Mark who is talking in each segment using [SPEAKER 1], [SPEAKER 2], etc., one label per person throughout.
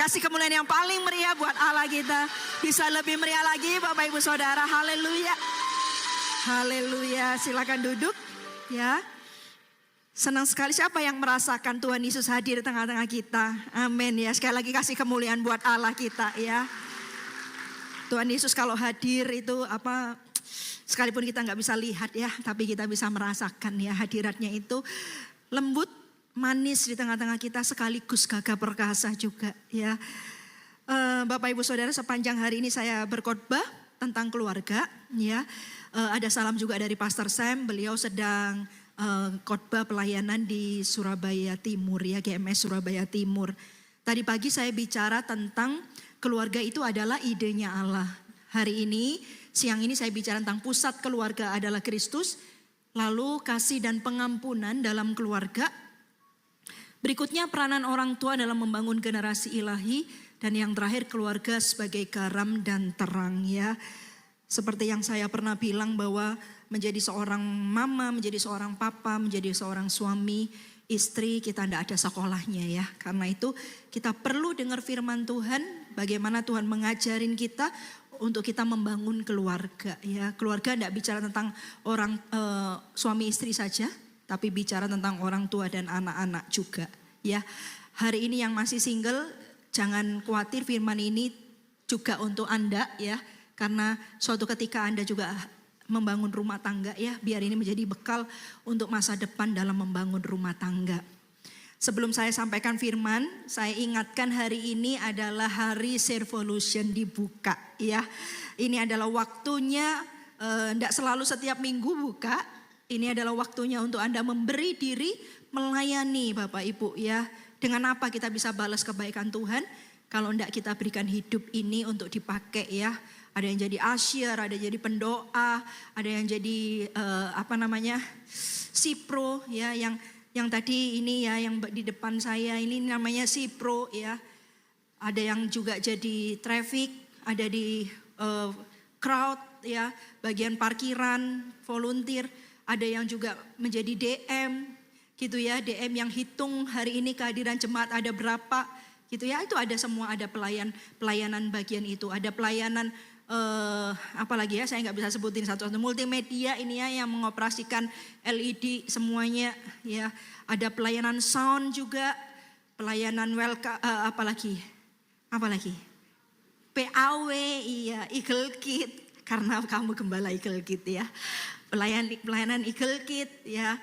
[SPEAKER 1] kasih kemuliaan yang paling meriah buat Allah kita. Bisa lebih meriah lagi Bapak Ibu Saudara. Haleluya. Haleluya. Silakan duduk ya. Senang sekali siapa yang merasakan Tuhan Yesus hadir di tengah-tengah kita. Amin ya. Sekali lagi kasih kemuliaan buat Allah kita ya. Tuhan Yesus kalau hadir itu sekalipun kita nggak bisa lihat ya, tapi kita bisa merasakan ya hadiratnya itu lembut, manis di tengah-tengah kita sekaligus gagah perkasa juga ya. Bapak Ibu Saudara, sepanjang hari ini saya berkhotbah tentang keluarga ya. Ada salam juga dari Pastor Sam, beliau sedang khotbah pelayanan di Surabaya Timur ya, GMS Surabaya Timur. Tadi pagi saya bicara tentang keluarga itu adalah idenya Allah. Hari ini, siang ini saya bicara tentang pusat keluarga adalah Kristus. Lalu kasih dan pengampunan dalam keluarga. Berikutnya peranan orang tua dalam membangun generasi ilahi. Dan yang terakhir keluarga sebagai garam dan terang ya. Seperti yang saya pernah bilang bahwa menjadi seorang mama, menjadi seorang papa, menjadi seorang suami, istri, kita tidak ada sekolahnya ya. Karena itu kita perlu dengar firman Tuhan, bagaimana Tuhan mengajarin kita untuk kita membangun keluarga ya. Keluarga tidak bicara tentang orang suami istri saja, tapi bicara tentang orang tua dan anak-anak juga ya. Hari ini yang masih single, jangan khawatir, firman ini juga untuk Anda ya. Karena suatu ketika Anda juga membangun rumah tangga ya, biar ini menjadi bekal untuk masa depan dalam membangun rumah tangga. Sebelum saya sampaikan firman, saya ingatkan hari ini adalah hari Servolution dibuka ya. Ini adalah waktunya, tidak selalu setiap minggu buka. Ini adalah waktunya untuk Anda memberi diri, melayani Bapak Ibu ya. Dengan apa kita bisa balas kebaikan Tuhan? Kalau tidak kita berikan hidup ini untuk dipakai ya. Ada yang jadi asyir, ada yang jadi pendoa, ada yang jadi sipro ya, yang tadi ini ya, yang di depan saya ini namanya sipro ya. Ada yang juga jadi traffic, ada di crowd ya, bagian parkiran, volunteer, ada yang juga menjadi DM gitu ya, DM yang hitung hari ini kehadiran jemaat ada berapa gitu ya. Itu ada semua, ada pelayanan bagian itu, ada pelayanan apalagi ya, saya nggak bisa sebutin satu-satu, multimedia ini ya yang mengoperasikan LED semuanya ya. Ada pelayanan sound juga, pelayanan welcome, apalagi PAW iya, Eagle Kit karena kamu gembala Eagle Kit ya. Pelayanan Eagle Kit ya,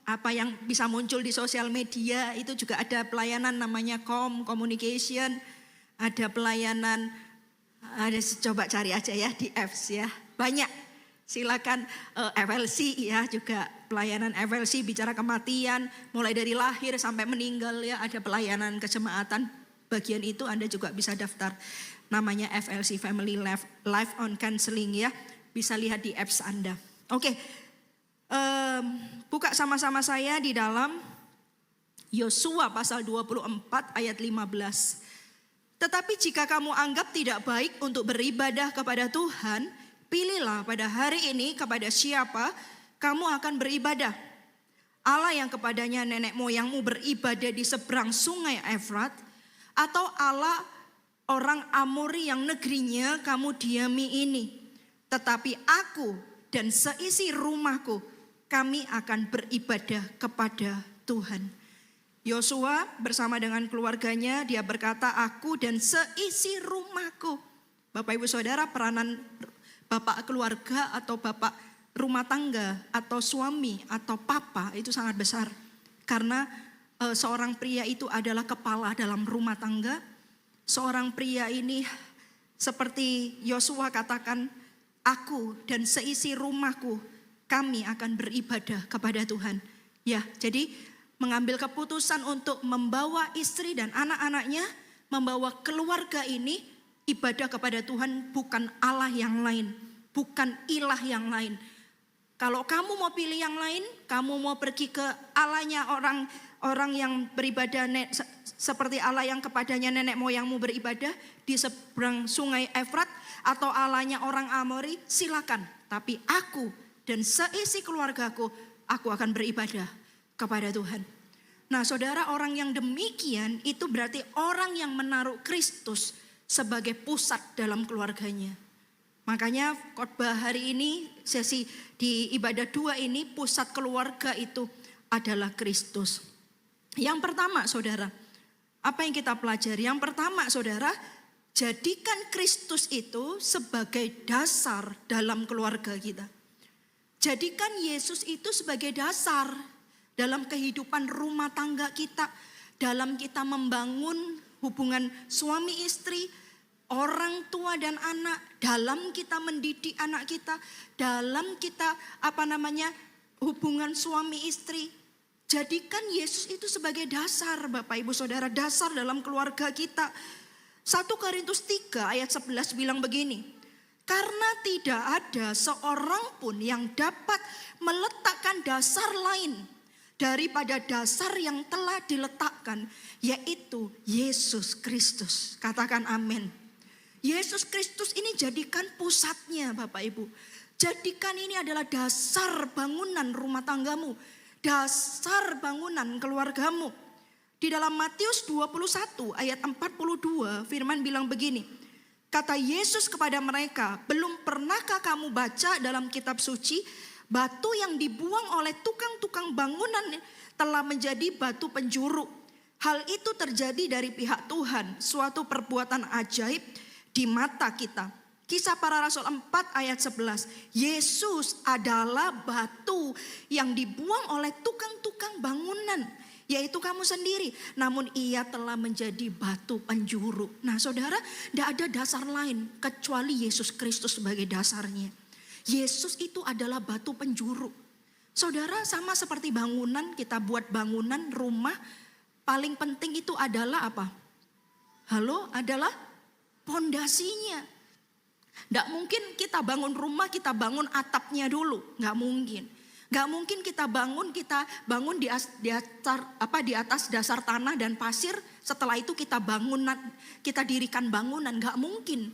[SPEAKER 1] apa yang bisa muncul di sosial media itu juga ada pelayanan namanya communication, ada pelayanan. Coba cari aja ya di apps ya, banyak. Silakan FLC ya, juga pelayanan FLC bicara kematian, mulai dari lahir sampai meninggal ya, ada pelayanan kejemaatan. Bagian itu Anda juga bisa daftar, namanya FLC Family Life on Counseling ya, bisa lihat di apps Anda. Oke, buka sama-sama saya di dalam Yosua pasal 24 ayat 15. Tetapi jika kamu anggap tidak baik untuk beribadah kepada Tuhan, pilihlah pada hari ini kepada siapa kamu akan beribadah. Allah yang kepadanya nenek moyangmu beribadah di seberang sungai Efrat, atau Allah orang Amori yang negerinya kamu diami ini. Tetapi aku dan seisi rumahku, kami akan beribadah kepada Tuhan. Yosua bersama dengan keluarganya, dia berkata, aku dan seisi rumahku. Bapak Ibu Saudara, peranan bapak keluarga atau bapak rumah tangga atau suami atau papa itu sangat besar. Karena seorang pria itu adalah kepala dalam rumah tangga. Seorang pria ini seperti Yosua katakan, aku dan seisi rumahku, kami akan beribadah kepada Tuhan. Ya, jadi mengambil keputusan untuk membawa istri dan anak-anaknya, membawa keluarga ini ibadah kepada Tuhan, bukan Allah yang lain, bukan ilah yang lain. Kalau kamu mau pilih yang lain, kamu mau pergi ke Allahnya orang yang beribadah seperti Allah yang kepadanya nenek moyangmu beribadah di seberang sungai Efrat, atau Allahnya orang Amori, silakan. Tapi aku dan seisi keluargaku, aku akan beribadah kepada Tuhan. Nah saudara, orang yang demikian itu berarti orang yang menaruh Kristus sebagai pusat dalam keluarganya. Makanya khotbah hari ini, sesi di ibadah 2 ini, pusat keluarga itu adalah Kristus. Yang pertama saudara, apa yang kita pelajari? Yang pertama saudara, jadikan Kristus itu sebagai dasar dalam keluarga kita. Jadikan Yesus itu sebagai dasar dalam kehidupan rumah tangga kita, dalam kita membangun hubungan suami istri, orang tua dan anak, dalam kita mendidik anak kita, dalam kita hubungan suami istri. Jadikan Yesus itu sebagai dasar, Bapak Ibu Saudara, dasar dalam keluarga kita. 1 Korintus 3 ayat 11 bilang begini, karena tidak ada seorang pun yang dapat meletakkan dasar lain daripada dasar yang telah diletakkan, yaitu Yesus Kristus. Katakan amin. Yesus Kristus ini jadikan pusatnya Bapak Ibu. Jadikan ini adalah dasar bangunan rumah tanggamu, dasar bangunan keluargamu. Di dalam Matius 21 ayat 42 firman bilang begini, kata Yesus kepada mereka, belum pernahkah kamu baca dalam kitab suci, batu yang dibuang oleh tukang-tukang bangunan telah menjadi batu penjuru. Hal itu terjadi dari pihak Tuhan, suatu perbuatan ajaib di mata kita. Kisah Para Rasul 4 ayat 11. Yesus adalah batu yang dibuang oleh tukang-tukang bangunan, yaitu kamu sendiri. Namun ia telah menjadi batu penjuru. Nah saudara, tidak ada dasar lain kecuali Yesus Kristus sebagai dasarnya. Yesus itu adalah batu penjuru. Saudara, sama seperti bangunan, kita buat bangunan rumah, paling penting itu adalah apa? Adalah pondasinya. Tidak mungkin kita bangun rumah, kita bangun atapnya dulu. Nggak mungkin. Nggak mungkin kita bangun di atas dasar tanah dan pasir. Setelah itu kita dirikan bangunan. Nggak mungkin.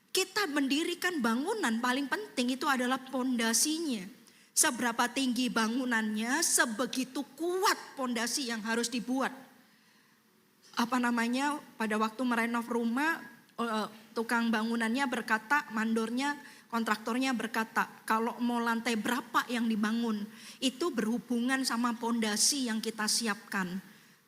[SPEAKER 1] Kita mendirikan bangunan, paling penting itu adalah pondasinya. Seberapa tinggi bangunannya, sebegitu kuat pondasi yang harus dibuat. Pada waktu merenov rumah, tukang bangunannya berkata, mandornya, kontraktornya berkata, kalau mau lantai berapa yang dibangun, itu berhubungan sama pondasi yang kita siapkan.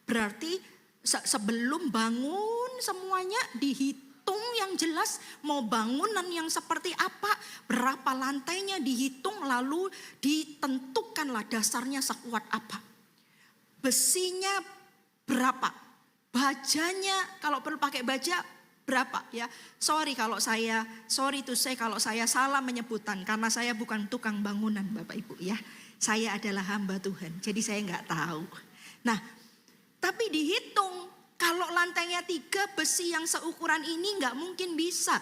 [SPEAKER 1] Berarti sebelum bangun semuanya dihitung yang jelas, mau bangunan yang seperti apa, berapa lantainya dihitung, lalu ditentukanlah dasarnya sekuat apa. Besinya berapa, bajanya kalau perlu pakai baja berapa ya. Sorry kalau saya salah menyebutan, karena saya bukan tukang bangunan Bapak Ibu ya. Saya adalah hamba Tuhan, jadi saya nggak tahu. Nah, tapi dihitung. Kalau lantainya 3, besi yang seukuran ini nggak mungkin bisa.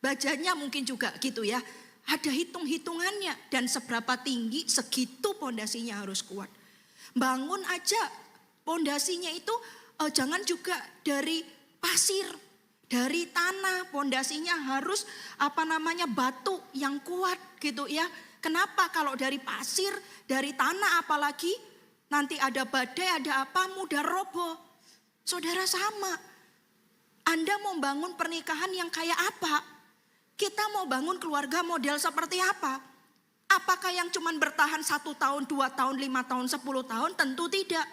[SPEAKER 1] Bajanya mungkin juga gitu ya. Ada hitung-hitungannya, dan seberapa tinggi segitu pondasinya harus kuat. Bangun aja pondasinya itu jangan juga dari pasir, dari tanah. Pondasinya harus batu yang kuat gitu ya. Kenapa? Kalau dari pasir, dari tanah apalagi, nanti ada badai, ada apa, mudah roboh. Saudara sama. Anda mau bangun pernikahan yang kayak apa? Kita mau bangun keluarga model seperti apa? Apakah yang cuman bertahan 1 tahun, 2 tahun, 5 tahun, 10 tahun? Tentu tidak.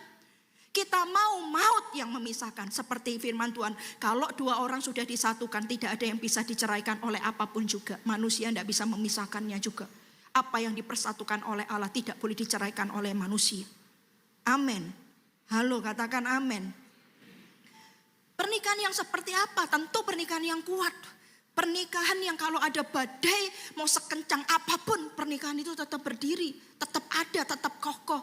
[SPEAKER 1] Kita mau maut yang memisahkan. Seperti firman Tuhan, kalau 2 orang sudah disatukan, tidak ada yang bisa diceraikan oleh apapun juga. Manusia tidak bisa memisahkannya juga. Apa yang dipersatukan oleh Allah tidak boleh diceraikan oleh manusia. Amin. Halo, katakan amin. Pernikahan yang seperti apa? Tentu pernikahan yang kuat. Pernikahan yang kalau ada badai, mau sekencang apapun, pernikahan itu tetap berdiri, tetap ada, tetap kokoh.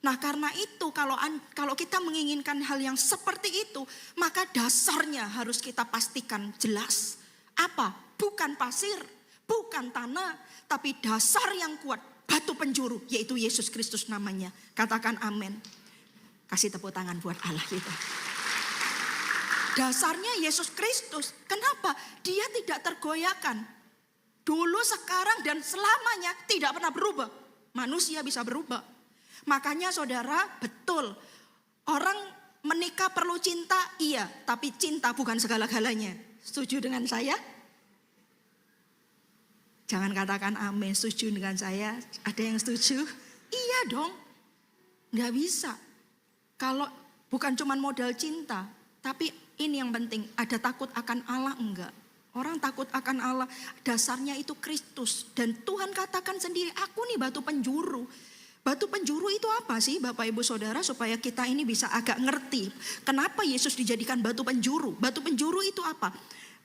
[SPEAKER 1] Nah karena itu kalau kita menginginkan hal yang seperti itu, maka dasarnya harus kita pastikan jelas. Apa? Bukan pasir, bukan tanah, tapi dasar yang kuat. Batu penjuru, yaitu Yesus Kristus namanya. Katakan amin. Kasih tepuk tangan buat Allah kita. Dasarnya Yesus Kristus. Kenapa? Dia tidak tergoyahkan. Dulu, sekarang, dan selamanya tidak pernah berubah. Manusia bisa berubah. Makanya saudara, betul, orang menikah perlu cinta, iya, tapi cinta bukan segala-galanya. Setuju dengan saya? Jangan katakan amin, setuju dengan saya. Ada yang setuju? Iya dong, gak bisa. Kalau bukan cuma modal cinta, tapi ini yang penting, ada takut akan Allah enggak? Orang takut akan Allah, dasarnya itu Kristus. Dan Tuhan katakan sendiri, aku nih batu penjuru. Batu penjuru itu apa sih Bapak Ibu Saudara, supaya kita ini bisa agak ngerti. Kenapa Yesus dijadikan batu penjuru? Batu penjuru itu apa?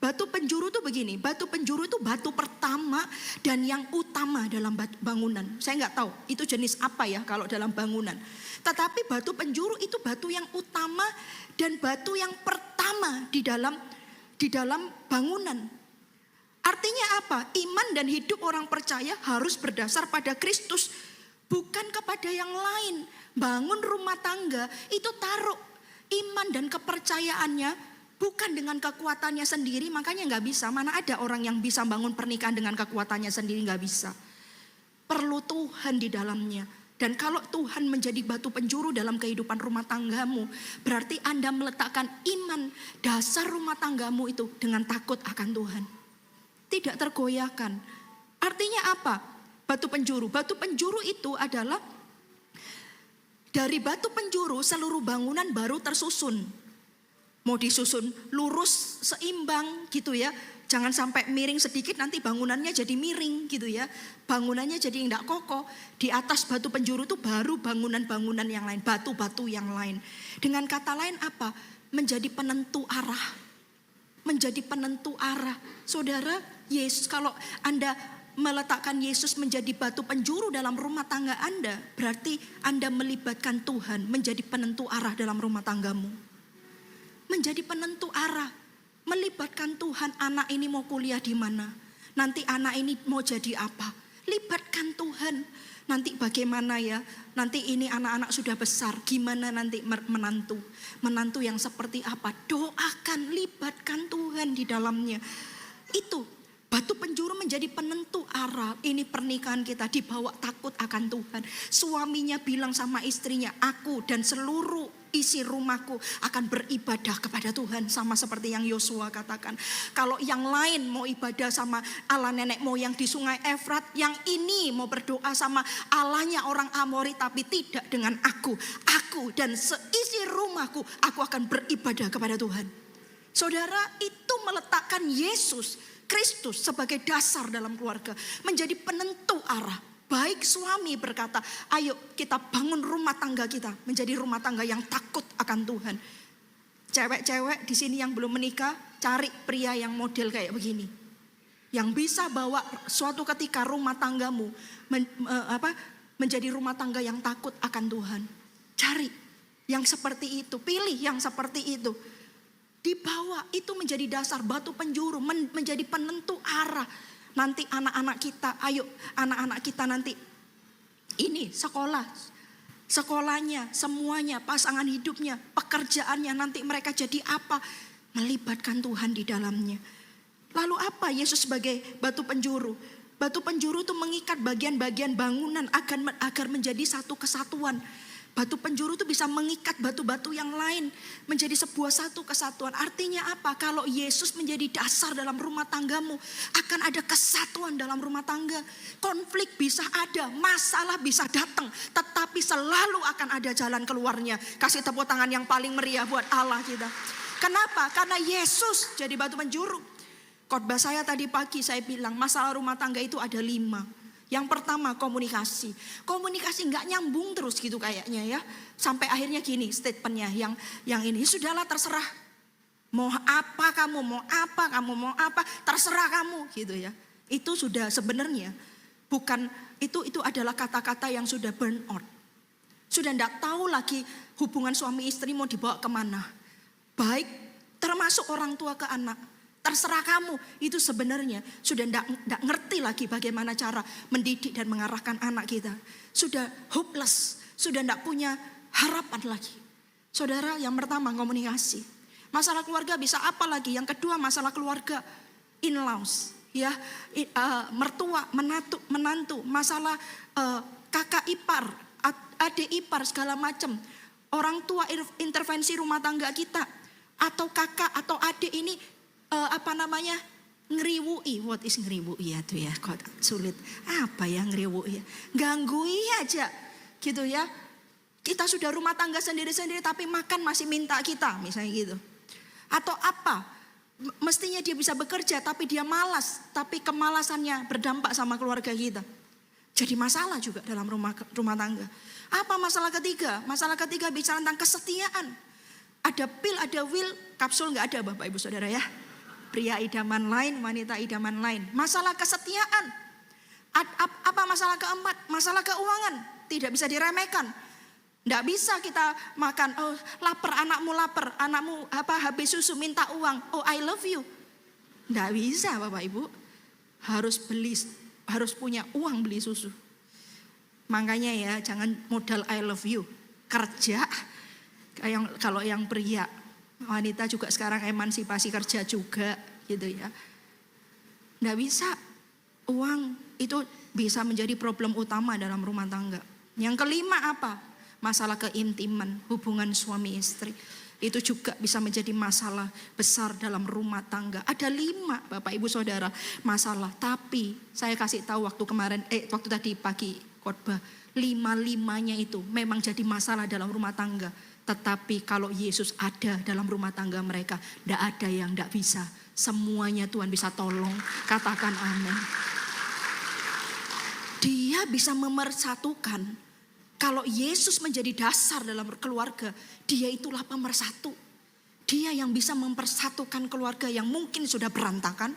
[SPEAKER 1] Batu penjuru itu begini, batu penjuru itu batu pertama dan yang utama dalam bangunan. Saya nggak tahu itu jenis apa ya kalau dalam bangunan. Tetapi batu penjuru itu batu yang utama dan batu yang pertama di dalam bangunan. Artinya apa? Iman dan hidup orang percaya harus berdasar pada Kristus, bukan kepada yang lain. Bangun rumah tangga itu taruh iman dan kepercayaannya bukan dengan kekuatannya sendiri, makanya nggak bisa. Mana ada orang yang bisa bangun pernikahan dengan kekuatannya sendiri, nggak bisa. Perlu Tuhan di dalamnya. Dan kalau Tuhan menjadi batu penjuru dalam kehidupan rumah tanggamu, berarti Anda meletakkan iman dasar rumah tanggamu itu dengan takut akan Tuhan. Tidak tergoyahkan. Artinya apa? Batu penjuru. Batu penjuru itu adalah dari batu penjuru seluruh bangunan baru tersusun. Mau disusun lurus, seimbang gitu ya. Jangan sampai miring sedikit nanti bangunannya jadi miring gitu ya. Bangunannya jadi tidak kokoh. Di atas batu penjuru itu baru bangunan-bangunan yang lain, batu-batu yang lain. Dengan kata lain apa? Menjadi penentu arah. Menjadi penentu arah. Saudara, Yesus, kalau Anda meletakkan Yesus menjadi batu penjuru dalam rumah tangga Anda, berarti Anda melibatkan Tuhan menjadi penentu arah dalam rumah tanggamu. Menjadi penentu arah, melibatkan Tuhan. Anak ini mau kuliah di mana? Nanti anak ini mau jadi apa? Libatkan Tuhan. Nanti bagaimana ya? Nanti ini anak-anak sudah besar, gimana nanti menantu? Menantu yang seperti apa? Doakan, libatkan Tuhan di dalamnya. Itu batu penjuru menjadi penentu arah. Ini pernikahan kita dibawa takut akan Tuhan. Suaminya bilang sama istrinya, aku dan seluruh isi rumahku akan beribadah kepada Tuhan. Sama seperti yang Yosua katakan. Kalau yang lain mau ibadah sama Allah nenek moyang di sungai Efrat, yang ini mau berdoa sama Allahnya orang Amori, tapi tidak dengan aku. Aku dan seisi rumahku, aku akan beribadah kepada Tuhan. Saudara, itu meletakkan Yesus Kristus sebagai dasar dalam keluarga, menjadi penentu arah. Baik suami berkata, ayo kita bangun rumah tangga kita menjadi rumah tangga yang takut akan Tuhan. Cewek-cewek di sini yang belum menikah, cari pria yang model kayak begini, yang bisa bawa suatu ketika rumah tanggamu menjadi rumah tangga yang takut akan Tuhan. Cari yang seperti itu, pilih yang seperti itu. Dibawa itu menjadi dasar batu penjuru, menjadi penentu arah. Nanti anak-anak kita, ayo anak-anak kita nanti ini sekolahnya, semuanya, pasangan hidupnya, pekerjaannya, nanti mereka jadi apa? Melibatkan Tuhan di dalamnya. Lalu apa Yesus sebagai batu penjuru? Batu penjuru itu mengikat bagian-bagian bangunan agar menjadi satu kesatuan. Batu penjuru itu bisa mengikat batu-batu yang lain menjadi sebuah satu kesatuan. Artinya apa? Kalau Yesus menjadi dasar dalam rumah tanggamu, akan ada kesatuan dalam rumah tangga. Konflik bisa ada, masalah bisa datang, tetapi selalu akan ada jalan keluarnya. Kasih tepuk tangan yang paling meriah buat Allah kita. Kenapa? Karena Yesus jadi batu penjuru. Khotbah saya tadi pagi saya bilang masalah rumah tangga itu ada 5. Yang pertama komunikasi. Komunikasi gak nyambung terus gitu kayaknya ya. Sampai akhirnya gini statementnya yang ini. Sudahlah terserah. Mau apa kamu, mau apa, terserah kamu gitu ya. Itu sudah sebenarnya bukan, itu adalah kata-kata yang sudah burn out. Sudah gak tahu lagi hubungan suami istri mau dibawa kemana. Baik termasuk orang tua ke anak. Terserah kamu, itu sebenarnya sudah tidak ngerti lagi bagaimana cara mendidik dan mengarahkan anak kita. Sudah hopeless, sudah tidak punya harapan lagi. Saudara, yang pertama komunikasi. Masalah keluarga bisa apa lagi? Yang kedua masalah keluarga, in-laws, ya, mertua, menantu, masalah kakak ipar, adik ipar segala macam. Orang tua intervensi rumah tangga kita. Atau kakak atau adik ini ngeriwui. What is ngeriwui ya tuh ya, kok sulit. Apa ya ngeriwui ya? Ganggui aja gitu ya. Kita sudah rumah tangga sendiri-sendiri tapi makan masih minta kita misalnya gitu. Atau apa? Mestinya dia bisa bekerja tapi dia malas. Tapi kemalasannya berdampak sama keluarga kita. Jadi masalah juga dalam rumah tangga. Apa masalah ketiga? Masalah ketiga bicara tentang kesetiaan. Ada pil, ada will, kapsul nggak ada Bapak Ibu Saudara ya. Pria idaman lain, wanita idaman lain. Masalah kesetiaan. Apa masalah keempat? Masalah keuangan. Tidak bisa diremehkan. Nggak bisa kita makan, oh lapar, anakmu habis susu minta uang, oh I love you. Nggak bisa Bapak Ibu. Harus punya uang beli susu. Makanya ya jangan modal I love you. Kerja, kalau yang pria, wanita juga sekarang emansipasi kerja juga gitu ya. Nggak bisa, uang itu bisa menjadi problem utama dalam rumah tangga. Yang kelima apa? Masalah keintiman, hubungan suami istri. Itu juga bisa menjadi masalah besar dalam rumah tangga. Ada 5 Bapak Ibu Saudara masalah. Tapi saya kasih tahu waktu tadi pagi khotbah. 5-5-nya itu memang jadi masalah dalam rumah tangga. Tetapi kalau Yesus ada dalam rumah tangga mereka, tidak ada yang tidak bisa. Semuanya Tuhan bisa tolong. Katakan amin. Dia bisa memersatukan. Kalau Yesus menjadi dasar dalam keluarga, dia itulah pemersatu. Dia yang bisa mempersatukan keluarga yang mungkin sudah berantakan,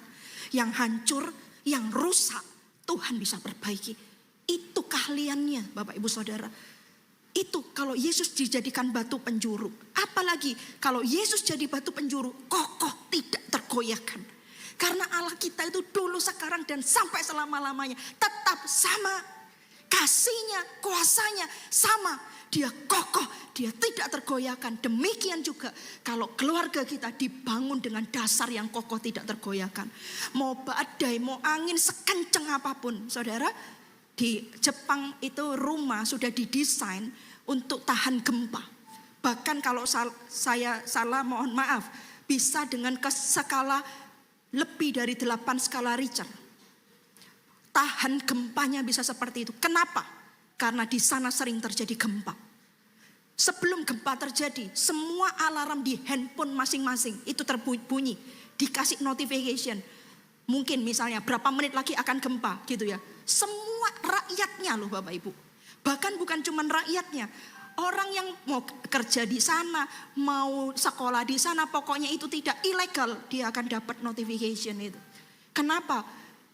[SPEAKER 1] yang hancur, yang rusak. Tuhan bisa perbaiki. Itu keahliannya Bapak Ibu Saudara. Itu kalau Yesus dijadikan batu penjuru. Apalagi kalau Yesus jadi batu penjuru, kokoh tidak tergoyahkan. Karena Allah kita itu dulu, sekarang, dan sampai selama-lamanya tetap sama. Kasihnya, kuasanya sama. Dia kokoh, dia tidak tergoyahkan. Demikian juga kalau keluarga kita dibangun dengan dasar yang kokoh tidak tergoyahkan. Mau badai, mau angin sekencang apapun. Saudara, di Jepang itu rumah sudah didesain untuk tahan gempa. Bahkan kalau saya salah mohon maaf. Bisa dengan skala lebih dari 8 skala Richter. Tahan gempanya bisa seperti itu. Kenapa? Karena di sana sering terjadi gempa. Sebelum gempa terjadi, semua alarm di handphone masing-masing itu terbunyi, dikasih notification. Mungkin misalnya berapa menit lagi akan gempa gitu ya. Semua rakyatnya loh Bapak Ibu. Bahkan bukan cuma rakyatnya. Orang yang mau kerja di sana, mau sekolah di sana, pokoknya itu tidak ilegal, dia akan dapat notification itu. Kenapa?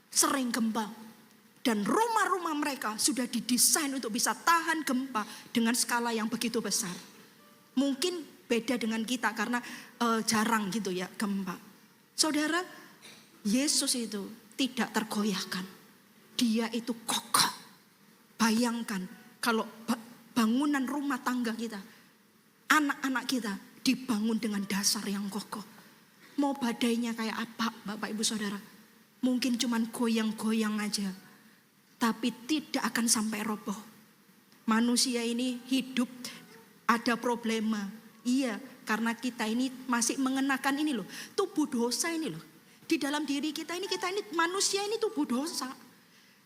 [SPEAKER 1] Sering gempa. Dan rumah-rumah mereka sudah didesain untuk bisa tahan gempa dengan skala yang begitu besar. Mungkin beda dengan kita karena jarang gitu ya gempa. Saudara, Yesus itu tidak tergoyahkan. Dia itu kokoh. Bayangkan kalau bangunan rumah tangga kita, anak-anak kita dibangun dengan dasar yang kokoh. Mau badainya kayak apa Bapak Ibu Saudara? Mungkin cuman goyang-goyang aja. Tapi tidak akan sampai roboh. Manusia ini hidup ada problema. Iya, karena kita ini masih mengenakan ini loh. Tubuh dosa ini loh. Di dalam diri kita ini manusia ini tubuh dosa.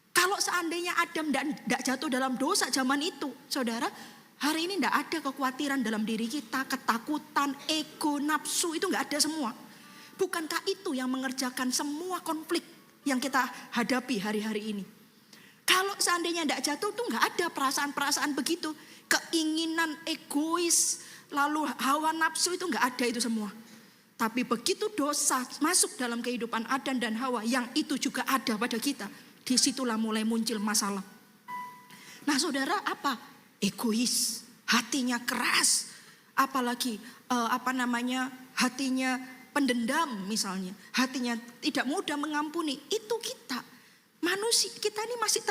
[SPEAKER 1] Kalau seandainya Adam tidak jatuh dalam dosa zaman itu. Saudara, hari ini tidak ada kekhawatiran dalam diri kita. Ketakutan, ego, nafsu itu tidak ada semua. Bukankah itu yang mengerjakan semua konflik yang kita hadapi hari-hari ini? Kalau seandainya tidak jatuh tuh nggak ada perasaan-perasaan begitu. Keinginan egois, lalu hawa nafsu itu nggak ada itu semua. Tapi begitu dosa masuk dalam kehidupan Adam dan Hawa, yang itu juga ada pada kita. Disitulah mulai muncul masalah. Nah saudara, apa? Egois, hatinya keras. Apalagi hatinya pendendam misalnya. Hatinya tidak mudah mengampuni. Itu kita. Manusia kita ini masih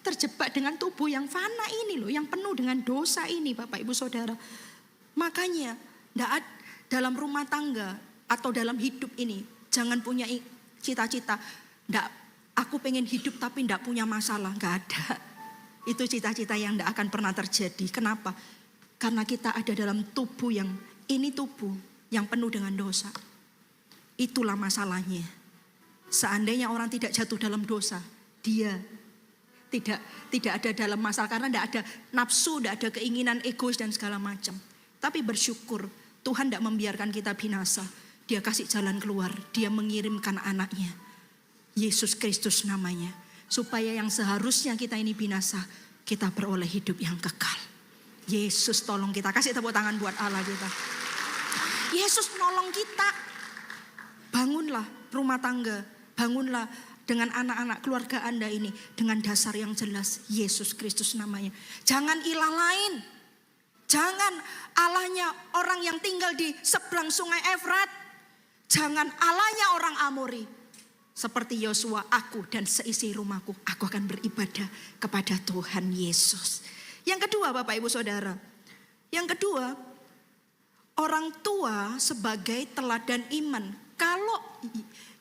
[SPEAKER 1] terjebak dengan tubuh yang fana ini loh, yang penuh dengan dosa ini Bapak Ibu Saudara. Makanya dalam rumah tangga atau dalam hidup ini jangan punya cita-cita, aku pengen hidup tapi tidak punya masalah, nggak ada. Itu cita-cita yang tidak akan pernah terjadi. Kenapa? Karena kita ada dalam tubuh yang penuh dengan dosa. Itulah masalahnya. Seandainya orang tidak jatuh dalam dosa, dia tidak ada dalam masalah karena tidak ada nafsu, tidak ada keinginan egois dan segala macam. Tapi bersyukur Tuhan tidak membiarkan kita binasa. Dia kasih jalan keluar. Dia mengirimkan anaknya, Yesus Kristus namanya, supaya yang seharusnya kita ini binasa, kita beroleh hidup yang kekal. Yesus tolong kita. Kasih tepuk tangan buat Allah kita. Yesus menolong kita. Bangunlah rumah tangga. Bangunlah dengan anak-anak keluarga Anda ini dengan dasar yang jelas, Yesus Kristus namanya. Jangan ilah lain. Jangan Allahnya orang yang tinggal di seberang sungai Efrat. Jangan Allahnya orang Amori. Seperti Yosua, aku dan seisi rumahku, aku akan beribadah kepada Tuhan Yesus. Yang kedua Bapak Ibu Saudara. Yang kedua, orang tua sebagai teladan iman. Kalau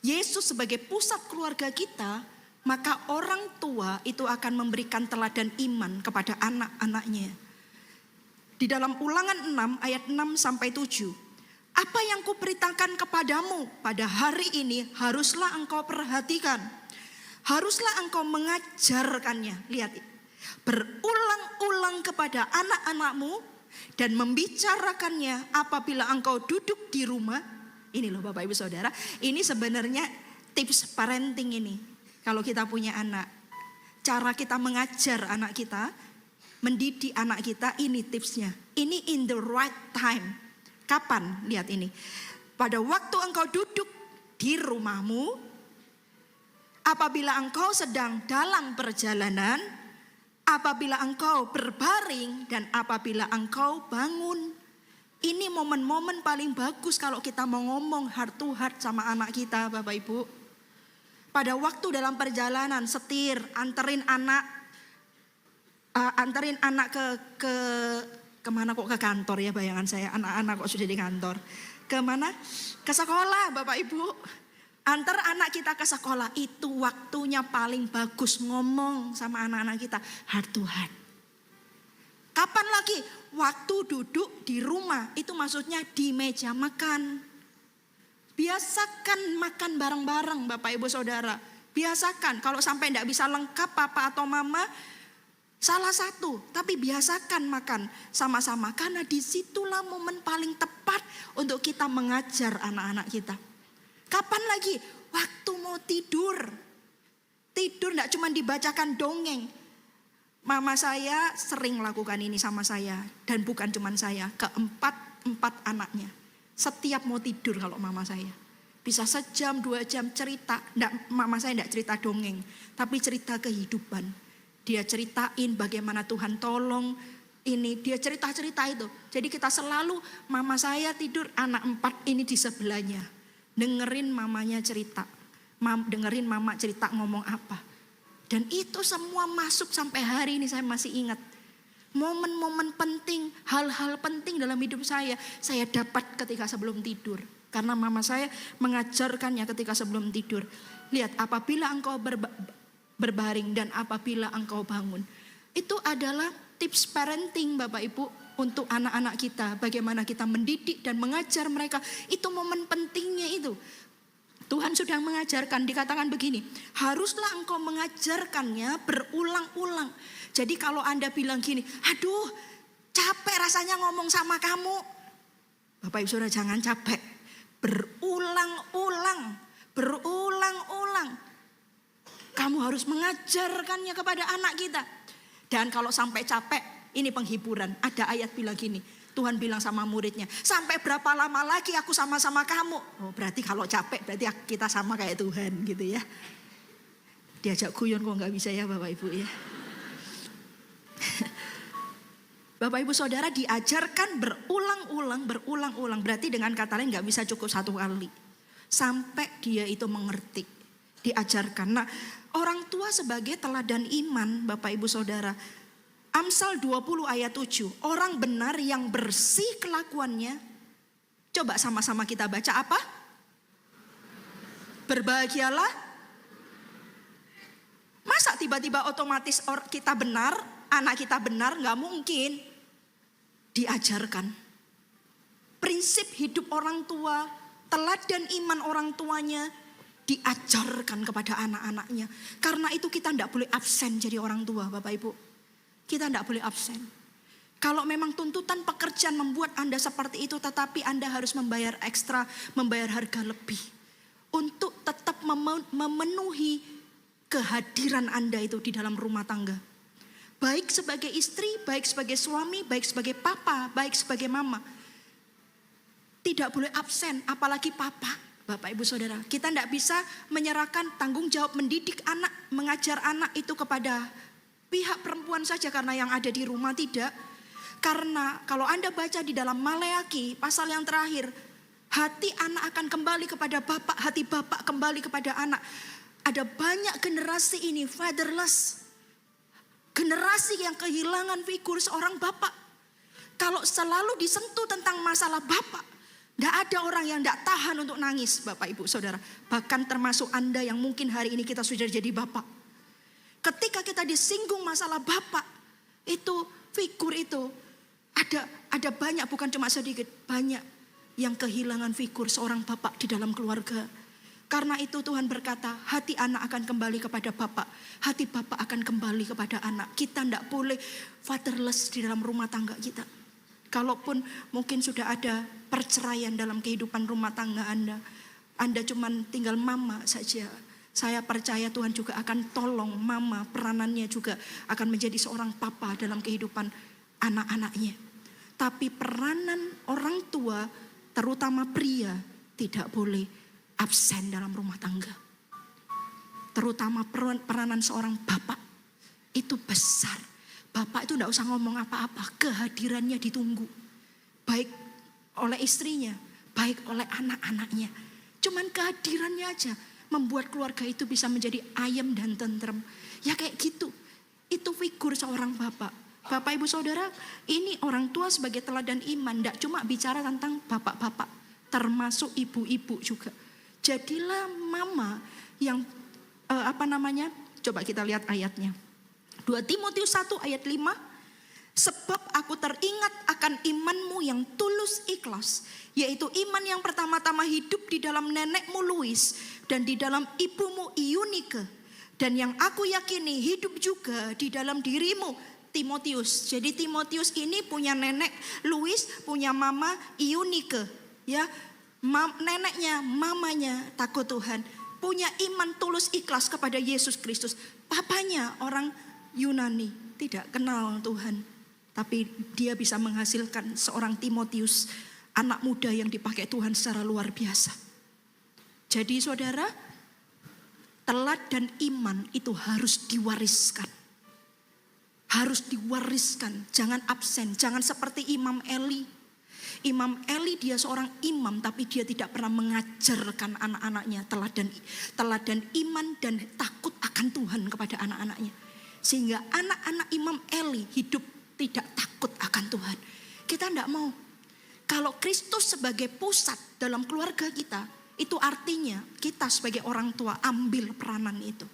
[SPEAKER 1] Yesus sebagai pusat keluarga kita, maka orang tua itu akan memberikan teladan iman kepada anak-anaknya. Di dalam Ulangan 6 ayat 6 sampai 7. Apa yang kuberitakan kepadamu pada hari ini haruslah engkau perhatikan. Haruslah engkau mengajarkannya. Lihat, berulang-ulang kepada anak-anakmu dan membicarakannya apabila engkau duduk di rumah. Ini loh Bapak Ibu Saudara, ini sebenarnya tips parenting ini. Kalau kita punya anak, cara kita mengajar anak kita, mendidik anak kita, ini tipsnya. Ini in the right time. Kapan? Lihat ini. Pada waktu engkau duduk di rumahmu, apabila engkau sedang dalam perjalanan, apabila engkau berbaring, dan apabila engkau bangun. Ini momen-momen paling bagus kalau kita mau ngomong heart to heart sama anak kita Bapak Ibu. Pada waktu dalam perjalanan setir, anterin anak ke kemana kok, ke kantor ya, bayangan saya anak-anak kok sudah di kantor. Kemana? Ke sekolah Bapak Ibu. Antar anak kita ke sekolah, itu waktunya paling bagus ngomong sama anak-anak kita heart to heart. Kapan lagi? Waktu duduk di rumah, itu maksudnya di meja makan. Biasakan makan bareng-bareng Bapak Ibu Saudara. Biasakan, kalau sampai tidak bisa lengkap papa atau mama, salah satu. Tapi biasakan makan sama-sama. Karena disitulah momen paling tepat untuk kita mengajar anak-anak kita. Kapan lagi? Waktu mau tidur. Tidur tidak cuma dibacakan dongeng. Mama saya sering lakukan ini sama saya. Dan bukan cuma saya, keempat anaknya. Setiap mau tidur kalau mama saya. Bisa sejam, 2 jam cerita. Mama saya tidak cerita dongeng, tapi cerita kehidupan. Dia ceritain bagaimana Tuhan tolong. Dia cerita-cerita itu. Jadi kita selalu, mama saya tidur, anak 4 ini di sebelahnya. Dengerin mamanya cerita. Dengerin mama cerita ngomong apa. Dan itu semua masuk sampai hari ini saya masih ingat. Momen-momen penting, hal-hal penting dalam hidup saya dapat ketika sebelum tidur. Karena mama saya mengajarkannya ketika sebelum tidur. Lihat, apabila engkau berbaring dan apabila engkau bangun. Itu adalah tips parenting Bapak Ibu untuk anak-anak kita. Bagaimana kita mendidik dan mengajar mereka. Itu momen pentingnya itu. Tuhan sudah mengajarkan, dikatakan begini, haruslah engkau mengajarkannya berulang-ulang. Jadi kalau Anda bilang gini, aduh capek rasanya ngomong sama kamu. Bapak Ibu Saudara, jangan capek. Berulang-ulang. Kamu harus mengajarkannya kepada anak kita. Dan kalau sampai capek, ini penghiburan. Ada ayat bilang gini, Tuhan bilang sama muridnya, sampai berapa lama lagi aku sama-sama kamu? Oh, berarti kalau capek berarti kita sama kayak Tuhan gitu ya. Diajak guyon kok nggak bisa ya Bapak Ibu ya. Bapak Ibu Saudara, diajarkan berulang-ulang. Berarti dengan kata lain nggak bisa cukup 1 kali. Sampai dia itu mengerti, diajarkan. Nah, orang tua sebagai teladan iman Bapak Ibu Saudara. Amsal 20 ayat 7. Orang benar yang bersih kelakuannya. Coba sama-sama kita baca apa? Berbahagialah. Masa tiba-tiba otomatis kita benar? anak kita benar, nggak mungkin diajarkan. Prinsip hidup orang tua, teladan iman orang tuanya diajarkan kepada anak-anaknya. Karena itu kita tidak boleh absen jadi orang tua, Bapak Ibu. Kita tidak boleh absen. Kalau memang tuntutan pekerjaan membuat Anda seperti itu, tetapi Anda harus membayar ekstra, membayar harga lebih. Untuk tetap memenuhi kehadiran Anda itu di dalam rumah tangga. Baik sebagai istri, baik sebagai suami, baik sebagai papa, baik sebagai mama. Tidak boleh absen, apalagi papa, Bapak Ibu Saudara. Kita tidak bisa menyerahkan tanggung jawab mendidik anak, mengajar anak itu kepada pihak perempuan saja karena yang ada di rumah, tidak. Karena kalau Anda baca di dalam Maleakhi pasal yang terakhir, hati anak akan kembali kepada bapak, hati bapak kembali kepada anak. Ada banyak generasi ini fatherless. Generasi yang kehilangan figur seorang bapak. Kalau selalu disentuh tentang masalah bapak, tidak ada orang yang tidak tahan untuk nangis, Bapak Ibu Saudara. Bahkan termasuk Anda yang mungkin hari ini kita sudah jadi bapak. Ketika kita disinggung masalah bapak, itu figur itu ada banyak, bukan cuma sedikit, banyak yang kehilangan figur seorang bapak di dalam keluarga. Karena itu Tuhan berkata, hati anak akan kembali kepada bapak, hati bapak akan kembali kepada anak. Kita tidak boleh fatherless di dalam rumah tangga kita. Kalaupun mungkin sudah ada perceraian dalam kehidupan rumah tangga Anda cuma tinggal mama saja. Saya percaya Tuhan juga akan tolong mama, peranannya juga akan menjadi seorang papa dalam kehidupan anak-anaknya. Tapi peranan orang tua, terutama pria, tidak boleh absen dalam rumah tangga. Terutama peranan seorang bapak, itu besar. Bapak itu tidak usah ngomong apa-apa, kehadirannya ditunggu. Baik oleh istrinya, baik oleh anak-anaknya. Cuman kehadirannya aja membuat keluarga itu bisa menjadi ayem dan tentrem. Ya kayak gitu. Itu figur seorang bapak. Bapak Ibu Saudara, ini orang tua sebagai teladan iman. Tidak cuma bicara tentang bapak-bapak, termasuk ibu-ibu juga. Jadilah mama yang coba kita lihat ayatnya. 2 Timotius 1 ayat 5. Sebab aku teringat akan imanmu yang tulus ikhlas, yaitu iman yang pertama-tama hidup di dalam nenekmu Lois dan di dalam ibumu Eunike, dan yang aku yakini hidup juga di dalam dirimu Timotius. Jadi Timotius ini punya nenek Lois, punya mama Eunike, ya. Neneknya, mamanya takut Tuhan, punya iman tulus ikhlas kepada Yesus Kristus. Papanya orang Yunani, tidak kenal Tuhan, tapi dia bisa menghasilkan seorang Timotius, anak muda yang dipakai Tuhan secara luar biasa. Jadi saudara, teladan iman itu harus diwariskan. Harus diwariskan, jangan absen, jangan seperti Imam Eli. Imam Eli dia seorang imam, tapi dia tidak pernah mengajarkan anak-anaknya teladan iman dan takut akan Tuhan kepada anak-anaknya. Sehingga anak-anak Imam Eli hidup tidak takut akan Tuhan. Kita tidak mau. Kalau Kristus sebagai pusat dalam keluarga kita, itu artinya kita sebagai orang tua ambil peranan itu.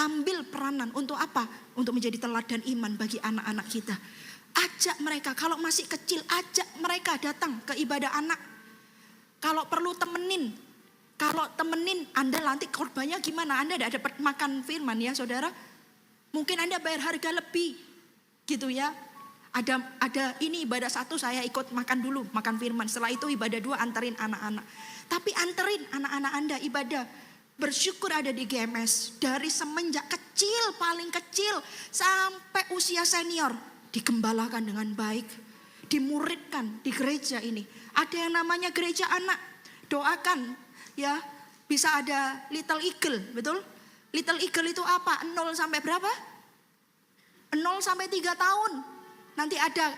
[SPEAKER 1] Ambil peranan untuk apa? Untuk menjadi teladan iman bagi anak-anak kita. Ajak mereka, kalau masih kecil, ajak mereka datang ke ibadah anak. Kalau perlu temenin. Kalau temenin, Anda nanti korbannya gimana? Anda tidak dapat makan firman ya saudara. Mungkin Anda bayar harga lebih gitu ya. Ada ini ibadah 1 saya ikut makan dulu, makan firman. Setelah itu ibadah 2 anterin anak-anak. Tapi anterin anak-anak Anda ibadah. Bersyukur ada di GMS. Dari semenjak kecil, paling kecil sampai usia senior. Digembalakan dengan baik. Dimuridkan di gereja ini. Ada yang namanya gereja anak. Doakan ya, bisa ada Little Eagle, betul? Little Eagle itu apa? 0 sampai berapa? 0 sampai 3 tahun. Nanti ada.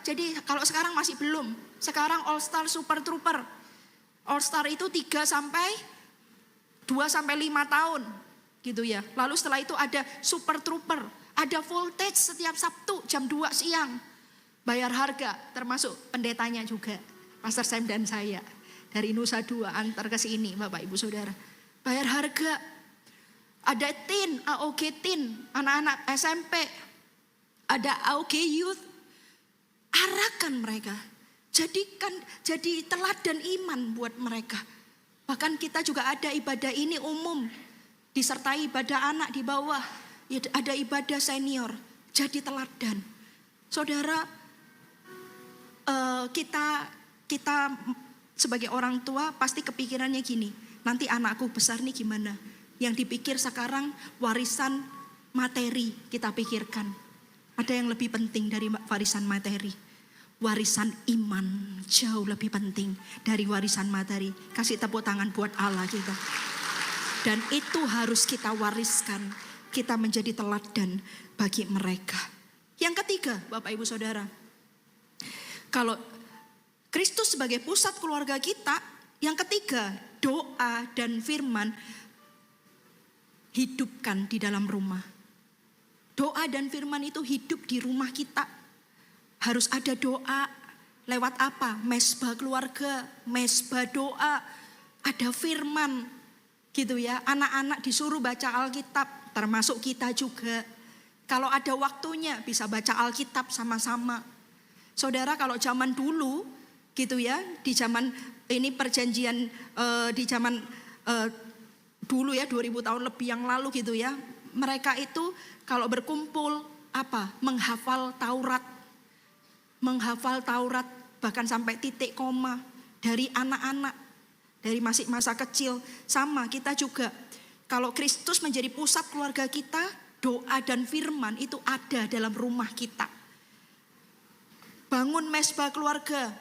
[SPEAKER 1] Jadi kalau sekarang masih belum. Sekarang All Star Super Trooper. All Star itu 3 sampai 2 sampai 5 tahun. Gitu ya. Lalu setelah itu ada Super Trooper. Ada voltage setiap Sabtu jam 2 siang. Bayar harga, termasuk pendetanya juga. Pastor Sam dan saya. Dari Nusa 2 antar ke sini Bapak Ibu Saudara. Bayar harga. Ada teen, AOG teen, anak-anak SMP. Ada AUG Youth, arahkan mereka. Jadi teladan iman buat mereka. Bahkan kita juga ada ibadah ini umum, disertai ibadah anak di bawah, ada ibadah senior, jadi teladan. Saudara, kita sebagai orang tua pasti kepikirannya gini, nanti anakku besar nih gimana? Yang dipikir sekarang warisan materi kita pikirkan. Ada yang lebih penting dari warisan materi. Warisan iman jauh lebih penting dari warisan materi. Kasih tepuk tangan buat Allah kita. Dan itu harus kita wariskan. Kita menjadi teladan bagi mereka. Yang ketiga, Bapak Ibu Saudara. Kalau Kristus sebagai pusat keluarga kita, yang ketiga, doa dan firman hidupkan di dalam rumah. Doa dan firman itu hidup di rumah kita. Harus ada doa. Lewat apa? Mesbah keluarga, mesbah doa. Ada firman. Gitu ya. Anak-anak disuruh baca Alkitab, termasuk kita juga. Kalau ada waktunya bisa baca Alkitab sama-sama. Saudara, kalau zaman dulu gitu ya, di zaman ini perjanjian di zaman dulu ya 2000 tahun lebih yang lalu gitu ya. Mereka itu kalau berkumpul apa? Menghafal Taurat bahkan sampai titik koma dari anak-anak, dari masih masa kecil. Sama kita juga. Kalau Kristus menjadi pusat keluarga kita, doa dan firman itu ada dalam rumah kita. Bangun mesbah keluarga.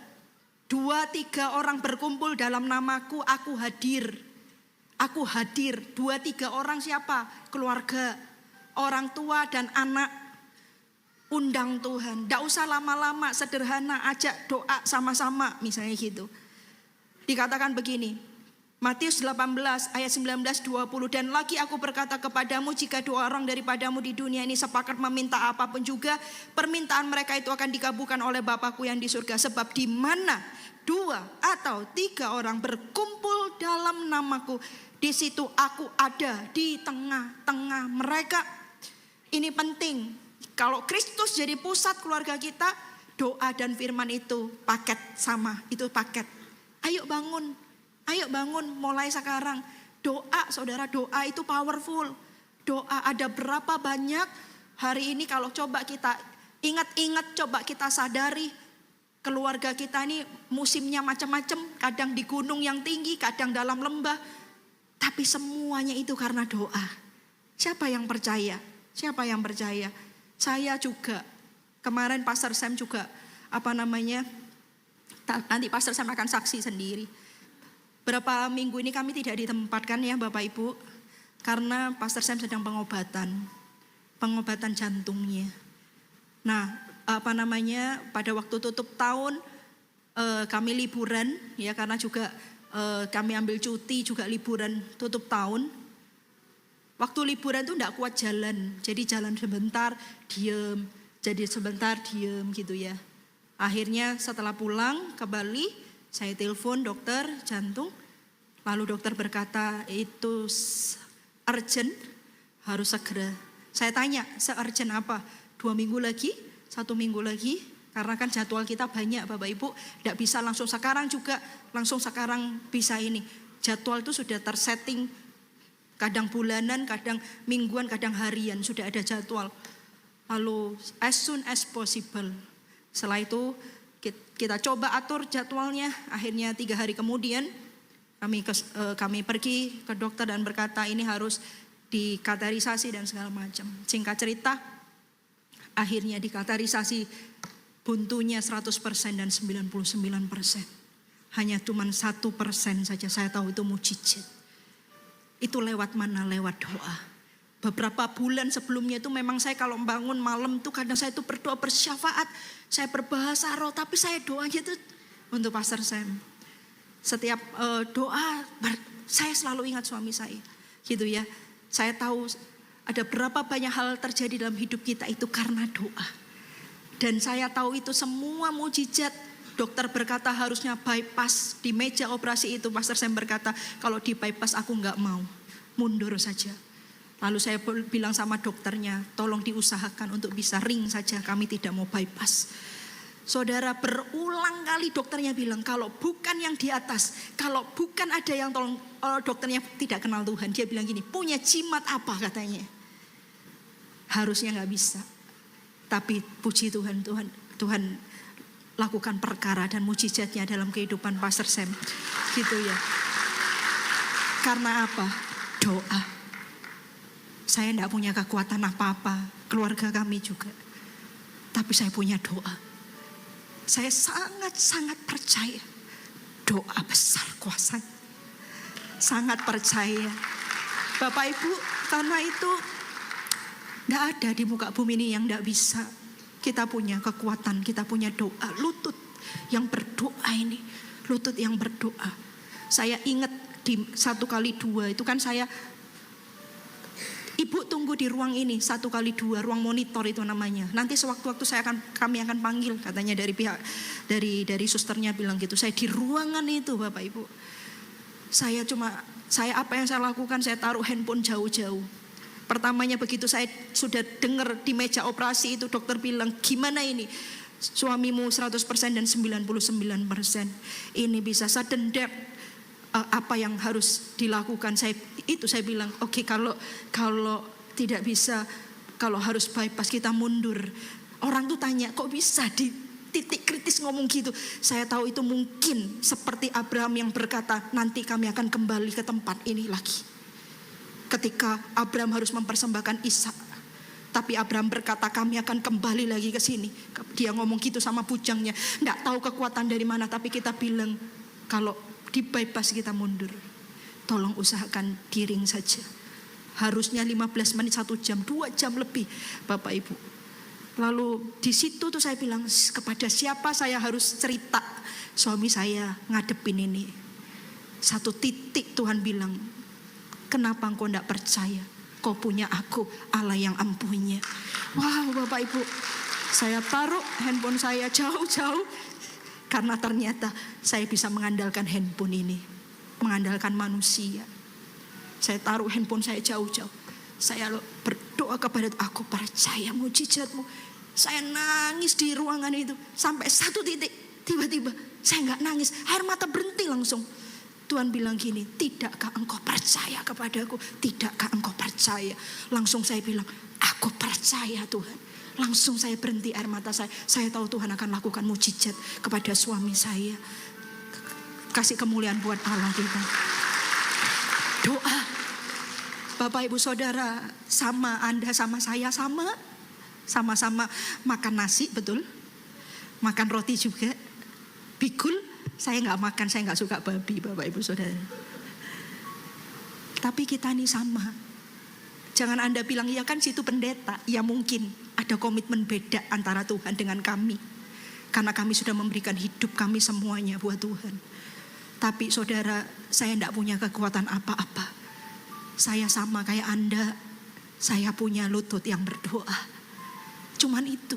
[SPEAKER 1] 2-3 orang berkumpul dalam namaku, aku hadir. Aku hadir. 2-3 orang siapa? Keluarga, orang tua dan anak. Undang Tuhan. Tidak usah lama-lama, sederhana, ajak doa sama-sama misalnya gitu. Dikatakan begini, Matius 18 ayat 19-20. Dan lagi aku berkata kepadamu, jika 2 orang daripadamu di dunia ini sepakat meminta apapun juga, permintaan mereka itu akan dikabulkan oleh Bapakku yang di surga. Sebab di mana 2 atau 3 orang berkumpul dalam namaku, di situ aku ada di tengah-tengah mereka. Ini penting. Kalau Kristus jadi pusat keluarga kita, doa dan firman itu paket sama, itu paket. Ayo bangun mulai sekarang. Doa, saudara, doa itu powerful. Doa ada berapa banyak hari ini kalau coba kita ingat-ingat, coba kita sadari. Keluarga kita ini musimnya macam-macam, kadang di gunung yang tinggi, kadang dalam lembah. Tapi semuanya itu karena doa. Siapa yang percaya? Saya juga. Kemarin Pastor Sam juga nanti Pastor Sam akan saksi sendiri. Berapa minggu ini kami tidak ditempatkan ya Bapak Ibu, karena Pastor Sam sedang pengobatan jantungnya. Nah, pada waktu tutup tahun kami liburan ya, karena juga kami ambil cuti juga liburan tutup tahun. Waktu liburan tuh enggak kuat jalan, jadi jalan sebentar diem, gitu ya. Akhirnya setelah pulang ke Bali, saya telepon dokter jantung, lalu dokter berkata itu urgent, harus segera. Saya tanya, se-urgent apa? 2 minggu lagi, 1 minggu lagi, karena kan jadwal kita banyak Bapak Ibu, enggak bisa langsung sekarang bisa ini. Jadwal itu sudah tersetting. Kadang bulanan, kadang mingguan, kadang harian, sudah ada jadwal. Lalu as soon as possible. Setelah itu kita coba atur jadwalnya. Akhirnya 3 hari kemudian kami pergi ke dokter dan berkata ini harus dikateterisasi dan segala macam. Singkat cerita, akhirnya dikateterisasi, buntunya 100% dan 99%. Hanya cuma 1% saja saya tahu itu mujizat. Itu lewat mana? Lewat doa. Beberapa bulan sebelumnya itu memang saya kalau bangun malam itu kadang saya itu berdoa bersyafaat. Saya berbahasa roh, tapi saya doanya itu untuk Pastor Sam. Setiap doa saya selalu ingat suami saya. Gitu ya. Saya tahu ada berapa banyak hal terjadi dalam hidup kita itu karena doa. Dan saya tahu itu semua mujizat. Dokter berkata harusnya bypass di meja operasi itu. Pastor Sam berkata kalau di bypass aku gak mau, mundur saja. Lalu saya bilang sama dokternya, tolong diusahakan untuk bisa ring saja, kami tidak mau bypass. Saudara, berulang kali dokternya bilang, kalau bukan yang di atas, kalau bukan ada yang tolong, dokternya tidak kenal Tuhan. Dia bilang gini, punya jimat apa katanya. Harusnya gak bisa. Tapi puji Tuhan, Tuhan lakukan perkara dan mujizatnya dalam kehidupan Pastor Sam. Gitu ya. Karena apa? Doa. Saya tidak punya kekuatan apa-apa, keluarga kami juga. Tapi saya punya doa. Saya sangat-sangat percaya. Doa besar kuasanya. Sangat percaya. Bapak Ibu, karena itu tidak ada di muka bumi ini yang tidak bisa. Kita punya kekuatan, kita punya doa. Lutut yang berdoa ini. Lutut yang berdoa. Saya ingat di 1x2 itu kan saya, Ibu tunggu di ruang ini 1x2, ruang monitor itu namanya. Nanti sewaktu-waktu kami akan panggil, katanya dari pihak dari susternya bilang gitu. Saya di ruangan itu Bapak Ibu. Saya apa yang saya lakukan, saya taruh handphone jauh-jauh. Pertamanya begitu saya sudah dengar di meja operasi itu dokter bilang, gimana ini? Suamimu 100% dan 99%. Ini bisa sudden death. Apa yang harus dilakukan? Saya bilang, oke, kalau tidak bisa, kalau harus bypass kita mundur. Orang tuh tanya, kok bisa di titik kritis ngomong gitu? Saya tahu itu mungkin seperti Abraham yang berkata, nanti kami akan kembali ke tempat ini lagi. Ketika Abraham harus mempersembahkan Ishak, tapi Abraham berkata, kami akan kembali lagi ke sini. Dia ngomong gitu sama bujangnya, nggak tahu kekuatan dari mana, tapi kita bilang, kalau di bypass kita mundur. Tolong usahakan diring saja. Harusnya 15 menit, 1 jam, 2 jam lebih Bapak Ibu. Lalu di situ tuh saya bilang, kepada siapa saya harus cerita suami saya ngadepin ini. Satu titik Tuhan bilang, kenapa engkau tidak percaya? Kau punya aku, Allah yang ampunya. Wow Bapak Ibu, saya taruh handphone saya jauh-jauh. Karena ternyata saya bisa mengandalkan handphone ini. Mengandalkan manusia. Saya taruh handphone saya jauh-jauh. Saya berdoa kepada aku, percaya mujizatmu. Saya nangis di ruangan itu. Sampai satu titik, tiba-tiba saya gak nangis. Air mata berhenti langsung. Tuhan bilang gini, tidakkah engkau percaya kepadaku? Tidakkah engkau percaya? Langsung saya bilang, aku percaya Tuhan. Langsung saya berhenti air mata saya. Saya tahu Tuhan akan lakukan mujizat kepada suami saya. Kasih kemuliaan buat Allah kita. Doa. Bapak Ibu Saudara, sama Anda sama saya sama. Sama-sama makan nasi, betul. Makan roti juga. Bikul, saya gak makan, saya gak suka babi Bapak Ibu Saudara. Tapi kita ini sama. Jangan Anda bilang, ya kan situ pendeta. Ya mungkin. Ada komitmen beda antara Tuhan dengan kami. Karena kami sudah memberikan hidup kami semuanya buat Tuhan. Tapi saudara, saya tidak punya kekuatan apa-apa. Saya sama kayak Anda. Saya punya lutut yang berdoa. Cuman itu.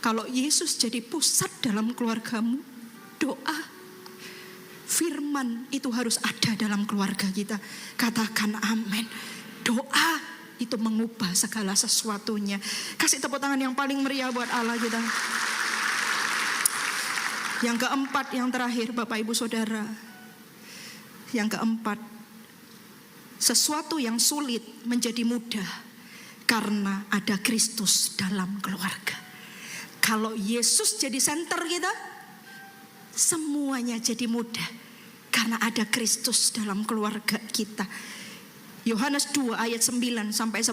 [SPEAKER 1] Kalau Yesus jadi pusat dalam keluargamu, doa. Firman itu harus ada dalam keluarga kita. Katakan amin. Doa itu mengubah segala sesuatunya. Kasih tepuk tangan yang paling meriah buat Allah kita. Yang keempat, yang terakhir Bapak Ibu Saudara. Yang keempat, sesuatu yang sulit menjadi mudah karena ada Kristus dalam keluarga. Kalau Yesus jadi center kita, semuanya jadi mudah karena ada Kristus dalam keluarga kita. Yohanes 2 ayat 9 sampai 10.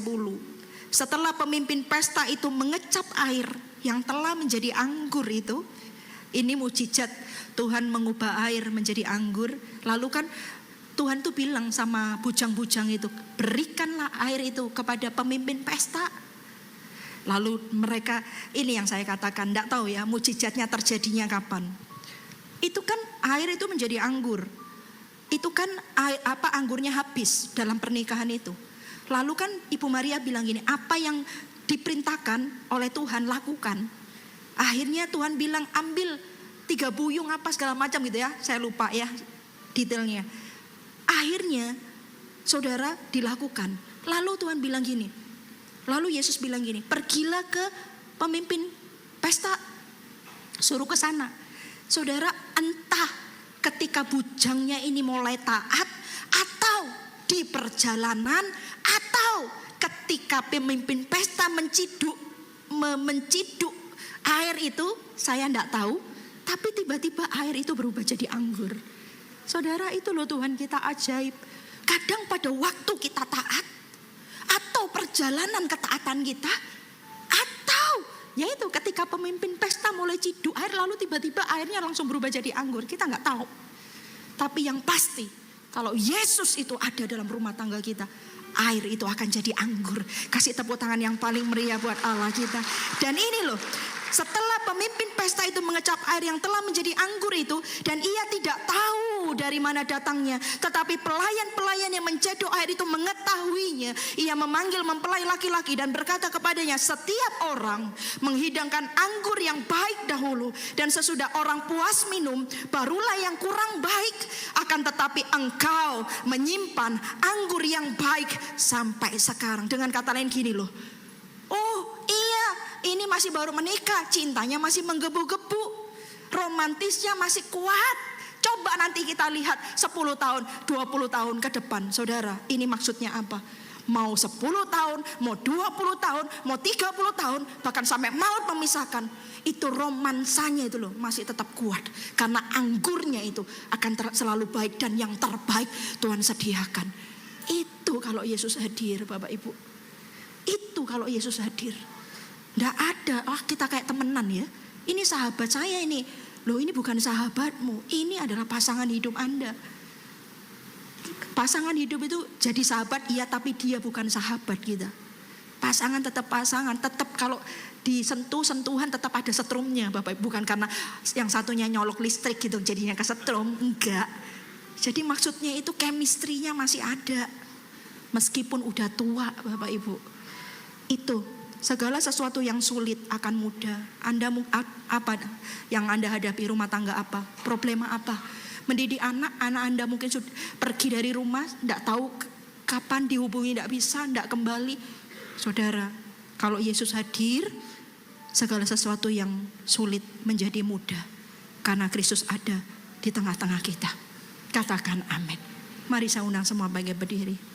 [SPEAKER 1] Setelah pemimpin pesta itu mengecap air yang telah menjadi anggur itu. Ini mujizat Tuhan mengubah air menjadi anggur. Lalu kan Tuhan tuh bilang sama bujang-bujang itu, berikanlah air itu kepada pemimpin pesta. Lalu mereka, ini yang saya katakan, tidak tahu ya mujizatnya terjadinya kapan. Itu kan air itu menjadi anggur. Itu kan anggurnya habis dalam pernikahan itu. Lalu kan Ibu Maria bilang gini, apa yang diperintahkan oleh Tuhan lakukan. Akhirnya Tuhan bilang ambil 3 buyung apa segala macam gitu ya. Saya lupa ya detailnya. Akhirnya saudara dilakukan. Lalu Tuhan bilang gini, lalu Yesus bilang gini, pergilah ke pemimpin pesta, suruh ke sana. Saudara, entah ketika bujangnya ini mulai taat, atau di perjalanan, atau ketika pemimpin pesta menciduk air itu, saya tidak tahu. Tapi tiba-tiba air itu berubah jadi anggur. Saudara, itu loh Tuhan kita ajaib. Kadang pada waktu kita taat, atau perjalanan ketaatan kita, atau yaitu ketika pemimpin pesta mulai ciduk air, lalu tiba-tiba airnya langsung berubah jadi anggur. Kita nggak tahu. Tapi yang pasti, kalau Yesus itu ada dalam rumah tangga kita, air itu akan jadi anggur. Kasih tepuk tangan yang paling meriah buat Allah kita. Dan ini loh, setelah pemimpin pesta itu mengecap air yang telah menjadi anggur itu, dan ia tidak tahu dari mana datangnya, tetapi pelayan-pelayan yang mencedok air itu mengetahuinya. Ia memanggil mempelai laki-laki dan berkata kepadanya, setiap orang menghidangkan anggur yang baik dahulu, dan sesudah orang puas minum, barulah yang kurang baik. Akan tetapi engkau menyimpan anggur yang baik sampai sekarang. Dengan kata lain gini loh, oh iya, ini masih baru menikah, cintanya masih menggebu-gebu, romantisnya masih kuat. Coba nanti kita lihat 10 tahun, 20 tahun ke depan. Saudara, ini maksudnya apa? Mau 10 tahun, mau 20 tahun, mau 30 tahun, bahkan sampai maut memisahkan, itu romansanya itu loh masih tetap kuat. Karena anggurnya itu akan selalu baik, dan yang terbaik Tuhan sediakan. Itu kalau Yesus hadir, Bapak Ibu. Itu kalau Yesus hadir. Nggak ada, kita kayak temenan ya. Ini sahabat saya ini. Loh, ini bukan sahabatmu. Ini adalah pasangan hidup Anda. Pasangan hidup itu jadi sahabat, iya, tapi dia bukan sahabat kita. Pasangan tetap pasangan. Tetap kalau disentuh-sentuhan tetap ada setrumnya, Bapak. Bukan karena yang satunya nyolok listrik gitu jadinya kesetrum. Enggak. Jadi maksudnya itu chemistry-nya masih ada. Meskipun udah tua, Bapak Ibu. Itu segala sesuatu yang sulit akan mudah. Anda apa yang Anda hadapi, rumah tangga apa, problema apa, mendidik anak Anda mungkin sudah pergi dari rumah, tidak tahu kapan dihubungi, tidak bisa, tidak kembali. Saudara, kalau Yesus hadir, segala sesuatu yang sulit menjadi mudah karena Kristus ada di tengah-tengah kita. Katakan amin. Mari saya undang semua bagi berdiri.